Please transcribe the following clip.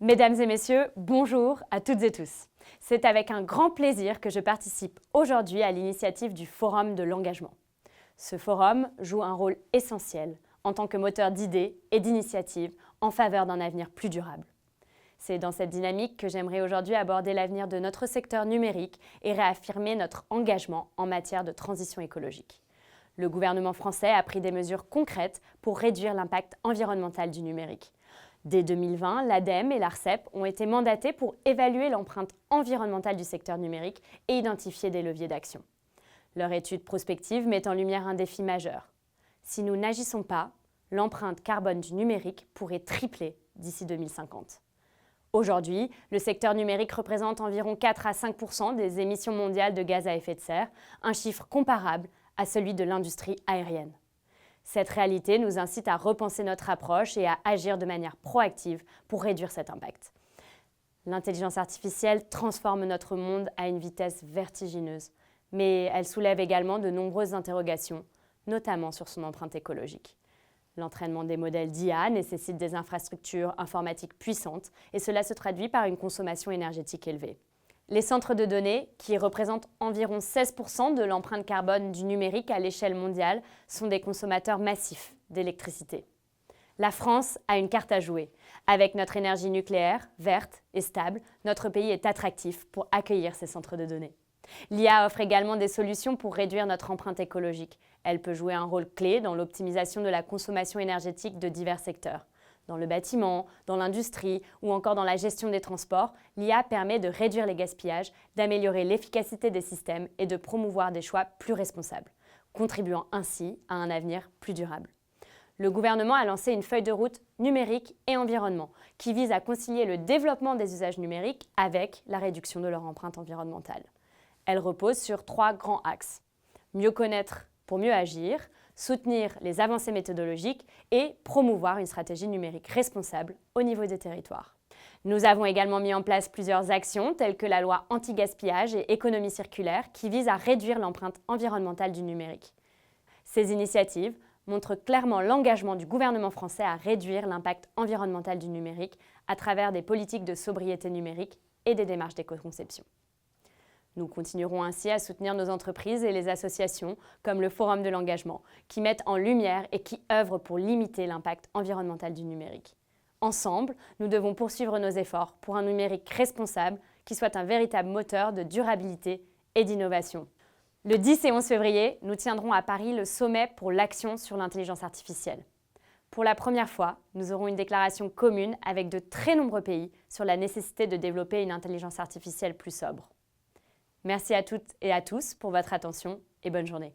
Mesdames et messieurs, bonjour à toutes et tous. C'est avec un grand plaisir que je participe aujourd'hui à l'initiative du Forum de l'engagement. Ce forum joue un rôle essentiel en tant que moteur d'idées et d'initiatives en faveur d'un avenir plus durable. C'est dans cette dynamique que j'aimerais aujourd'hui aborder l'avenir de notre secteur numérique et réaffirmer notre engagement en matière de transition écologique. Le gouvernement français a pris des mesures concrètes pour réduire l'impact environnemental du numérique. Dès 2020, l'ADEME et l'ARCEP ont été mandatés pour évaluer l'empreinte environnementale du secteur numérique et identifier des leviers d'action. Leur étude prospective met en lumière un défi majeur. Si nous n'agissons pas, l'empreinte carbone du numérique pourrait tripler d'ici 2050. Aujourd'hui, le secteur numérique représente environ 4 à 5% des émissions mondiales de gaz à effet de serre, un chiffre comparable à celui de l'industrie aérienne. Cette réalité nous incite à repenser notre approche et à agir de manière proactive pour réduire cet impact. L'intelligence artificielle transforme notre monde à une vitesse vertigineuse, mais elle soulève également de nombreuses interrogations, notamment sur son empreinte écologique. L'entraînement des modèles d'IA nécessite des infrastructures informatiques puissantes et cela se traduit par une consommation énergétique élevée. Les centres de données, qui représentent environ 16% de l'empreinte carbone du numérique à l'échelle mondiale, sont des consommateurs massifs d'électricité. La France a une carte à jouer. Avec notre énergie nucléaire, verte et stable, notre pays est attractif pour accueillir ces centres de données. L'IA offre également des solutions pour réduire notre empreinte écologique. Elle peut jouer un rôle clé dans l'optimisation de la consommation énergétique de divers secteurs. Dans le bâtiment, dans l'industrie ou encore dans la gestion des transports, l'IA permet de réduire les gaspillages, d'améliorer l'efficacité des systèmes et de promouvoir des choix plus responsables, contribuant ainsi à un avenir plus durable. Le gouvernement a lancé une feuille de route numérique et environnement qui vise à concilier le développement des usages numériques avec la réduction de leur empreinte environnementale. Elle repose sur 3 grands axes. Mieux connaître pour mieux agir, soutenir les avancées méthodologiques et promouvoir une stratégie numérique responsable au niveau des territoires. Nous avons également mis en place plusieurs actions telles que la loi anti-gaspillage et économie circulaire qui vise à réduire l'empreinte environnementale du numérique. Ces initiatives montrent clairement l'engagement du gouvernement français à réduire l'impact environnemental du numérique à travers des politiques de sobriété numérique et des démarches d'éco-conception. Nous continuerons ainsi à soutenir nos entreprises et les associations comme le Forum de l'engagement, qui mettent en lumière et qui œuvrent pour limiter l'impact environnemental du numérique. Ensemble, nous devons poursuivre nos efforts pour un numérique responsable qui soit un véritable moteur de durabilité et d'innovation. Le 10 et 11 février, nous tiendrons à Paris le sommet pour l'action sur l'intelligence artificielle. Pour la première fois, nous aurons une déclaration commune avec de très nombreux pays sur la nécessité de développer une intelligence artificielle plus sobre. Merci à toutes et à tous pour votre attention et bonne journée.